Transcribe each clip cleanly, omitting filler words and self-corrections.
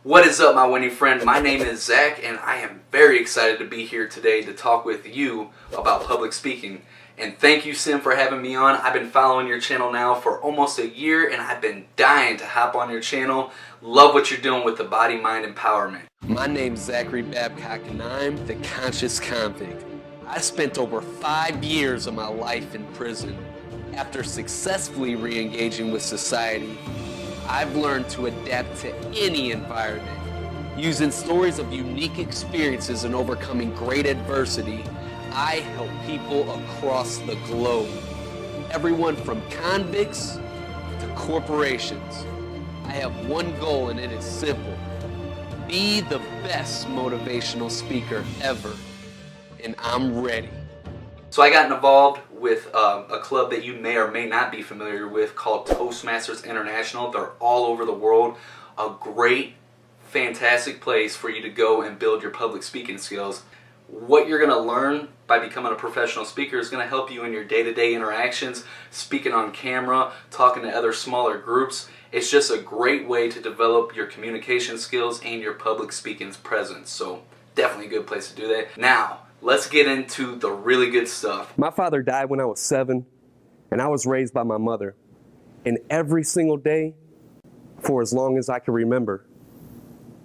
What is up, my winning friend? My name is Zach, and I am very excited to be here today to talk with you about public speaking. And thank you, Sim, for having me on. I've been following your channel now for almost a year, and I've been dying to hop on your channel. Love what you're doing with the body-mind empowerment. My name's Zachary Babcock, and I'm the Conscious Convict. I spent over 5 years of my life in prison. After successfully re-engaging with society, I've learned to adapt to any environment. Using stories of unique experiences and overcoming great adversity, I help people across the globe. Everyone from convicts to corporations. I have one goal, and it is simple. Be the best motivational speaker ever. And I'm ready. So I got involved with a club that you may or may not be familiar with called Toastmasters International. They're all over the world. A great, fantastic place for you to go and build your public speaking skills. What you're going to learn by becoming a professional speaker is going to help you in your day-to-day interactions, speaking on camera, talking to other smaller groups. It's just a great way to develop your communication skills and your public speaking presence. So definitely a good place to do that. Now, let's get into the really good stuff. My father died when I was 7, and I was raised by my mother. And every single day, for as long as I can remember,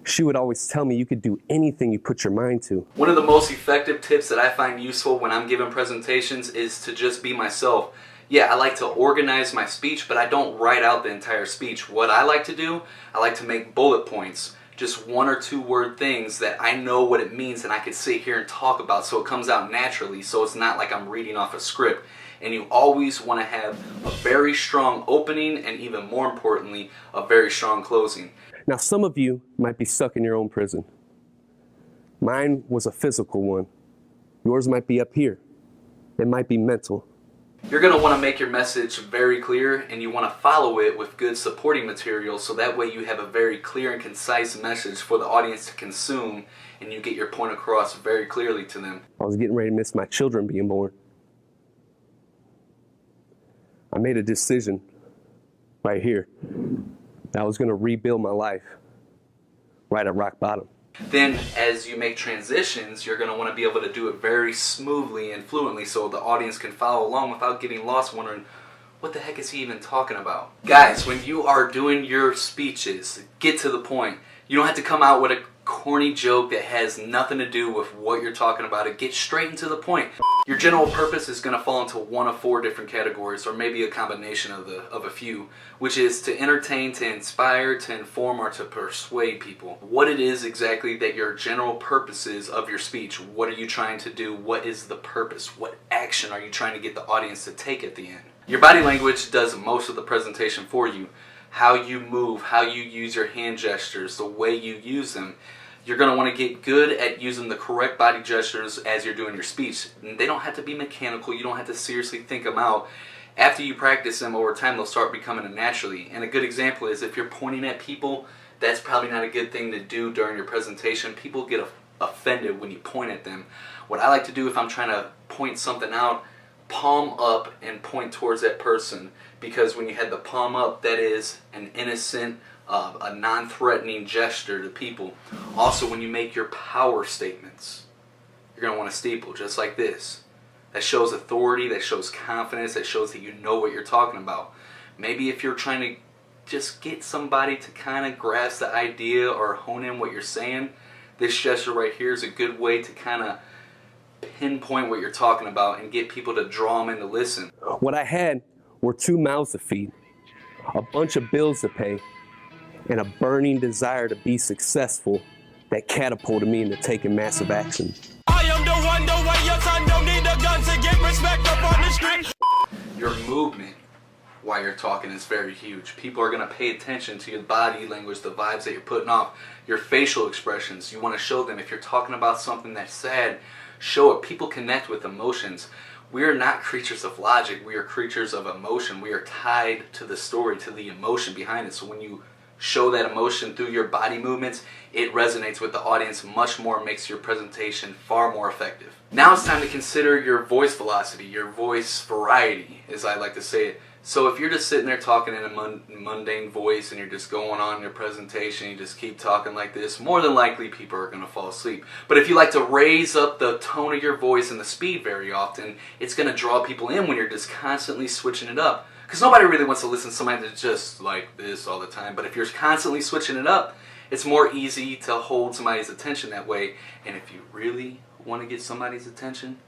she would always tell me you could do anything you put your mind to. One of the most effective tips that I find useful when I'm giving presentations is to just be myself. Yeah, I like to organize my speech, but I don't write out the entire speech. What I like to do, I like to make bullet points. Just 1 or 2 word things that I know what it means and I could sit here and talk about so it comes out naturally, so it's not like I'm reading off a script. And you always want to have a very strong opening and, even more importantly, a very strong closing. Now, some of you might be stuck in your own prison. Mine was a physical one. Yours might be up here. It might be mental. You're going to want to make your message very clear, and you want to follow it with good supporting material, so that way you have a very clear and concise message for the audience to consume, and you get your point across very clearly to them. I was getting ready to miss my children being born. I made a decision right here that I was going to rebuild my life right at rock bottom. Then, as you make transitions, you're going to want to be able to do it very smoothly and fluently so the audience can follow along without getting lost wondering, what the heck is he even talking about? Guys, when you are doing your speeches, get to the point. You don't have to come out with a corny joke that has nothing to do with what you're talking about. Get straight into the point. Your general purpose is going to fall into one of 4 different categories, or maybe a combination of a few, which is to entertain, to inspire, to inform, or to persuade people. What it is exactly that your general purpose is of your speech. What are you trying to do? What is the purpose? What action are you trying to get the audience to take at the end? Your body language does most of the presentation for you. How you move, how you use your hand gestures, the way you use them. You're going to want to get good at using the correct body gestures as you're doing your speech. And they don't have to be mechanical. You don't have to seriously think them out. After you practice them over time, they'll start becoming naturally. And a good example is if you're pointing at people, that's probably not a good thing to do during your presentation. People get offended when you point at them. What I like to do if I'm trying to point something out, palm up and point towards that person, because when you have the palm up, that is an innocent, a non-threatening gesture to people. Also, when you make your power statements, you're going to want to steeple just like this. That shows authority, that shows confidence, that shows that you know what you're talking about. Maybe if you're trying to just get somebody to kind of grasp the idea or hone in what you're saying, this gesture right here is a good way to kind of pinpoint what you're talking about and get people to draw them in to listen. What I had were 2 mouths to feed, a bunch of bills to pay, and a burning desire to be successful that catapulted me into taking massive action. I am the way your son don't need a gun to get respect up on the street. Your movement while you're talking is very huge. People are going to pay attention to your body language, the vibes that you're putting off, your facial expressions. You want to show them if you're talking about something that's sad, show it. People connect with emotions. We are not creatures of logic. We are creatures of emotion. We are tied to the story, to the emotion behind it. So when you show that emotion through your body movements, it resonates with the audience much more, makes your presentation far more effective. Now it's time to consider your voice velocity, your voice variety, as I like to say it. So if you're just sitting there talking in a mundane voice and you're just going on your presentation, you just keep talking like this, more than likely people are going to fall asleep. But if you like to raise up the tone of your voice and the speed very often, it's going to draw people in when you're just constantly switching it up. Because nobody really wants to listen to somebody that's just like this all the time. But if you're constantly switching it up, it's more easy to hold somebody's attention that way. And if you really want to get somebody's attention,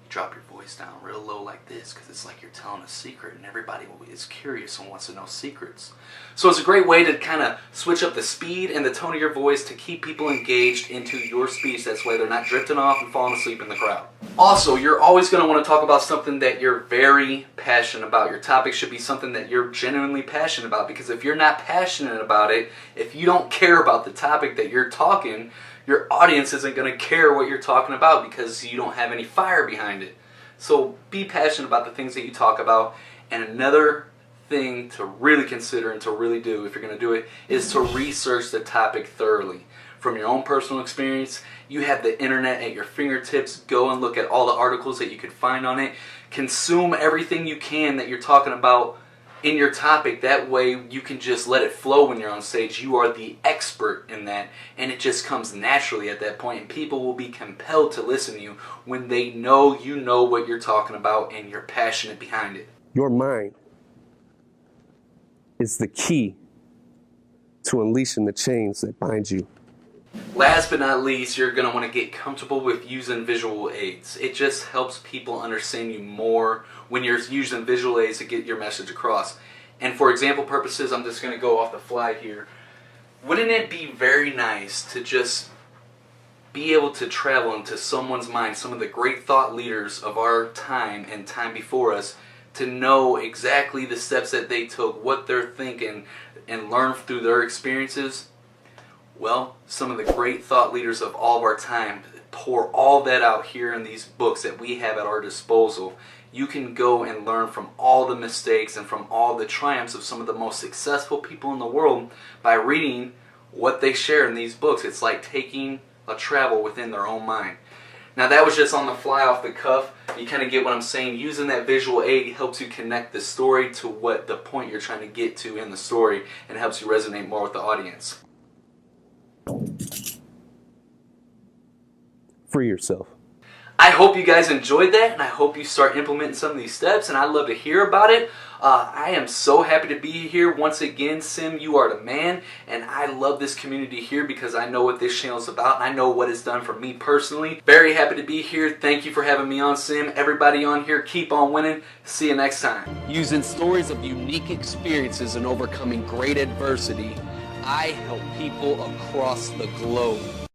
drop your voice down real low like this, because it's like you're telling a secret and everybody is curious and wants to know secrets. So it's a great way to kind of switch up the speed and the tone of your voice to keep people engaged into your speech. That's why they're not drifting off and falling asleep in the crowd. Also, you're always going to want to talk about something that you're very passionate about. Your topic should be something that you're genuinely passionate about, because if you're not passionate about it, if you don't care about the topic that you're talking, your audience isn't going to care what you're talking about because you don't have any fire behind it. So be passionate about the things that you talk about. And another thing to really consider and to really do, if you're going to do it, is to research the topic thoroughly. From your own personal experience, you have the internet at your fingertips. Go and look at all the articles that you could find on it. Consume everything you can that you're talking about in your topic. That way you can just let it flow when you're on stage. You are the expert in that, and it just comes naturally at that point, and people will be compelled to listen to you when they know you know what you're talking about and you're passionate behind it. Your mind is the key to unleashing the chains that bind you. Last but not least, you're going to want to get comfortable with using visual aids. It just helps people understand you more when you're using visual aids to get your message across. And for example purposes, I'm just going to go off the fly here. Wouldn't it be very nice to just be able to travel into someone's mind, some of the great thought leaders of our time and time before us, to know exactly the steps that they took, what they're thinking, and learn through their experiences? Well, some of the great thought leaders of all of our time pour all that out here in these books that we have at our disposal. You can go and learn from all the mistakes and from all the triumphs of some of the most successful people in the world by reading what they share in these books. It's like taking a travel within their own mind. Now that was just on the fly, off the cuff. You kind of get what I'm saying. Using that visual aid helps you connect the story to what the point you're trying to get to in the story, and helps you resonate more with the audience. Free yourself. I hope you guys enjoyed that, and I hope you start implementing some of these steps, and I'd love to hear about it. I am so happy to be here once again. Sim, you are the man, and I love this community here because I know what this channel is about, and I know what it's done for me personally. Very happy to be here. Thank you for having me on, Sim. Everybody on here, keep on winning. See you next time. Using stories of unique experiences and overcoming great adversity, I help people across the globe.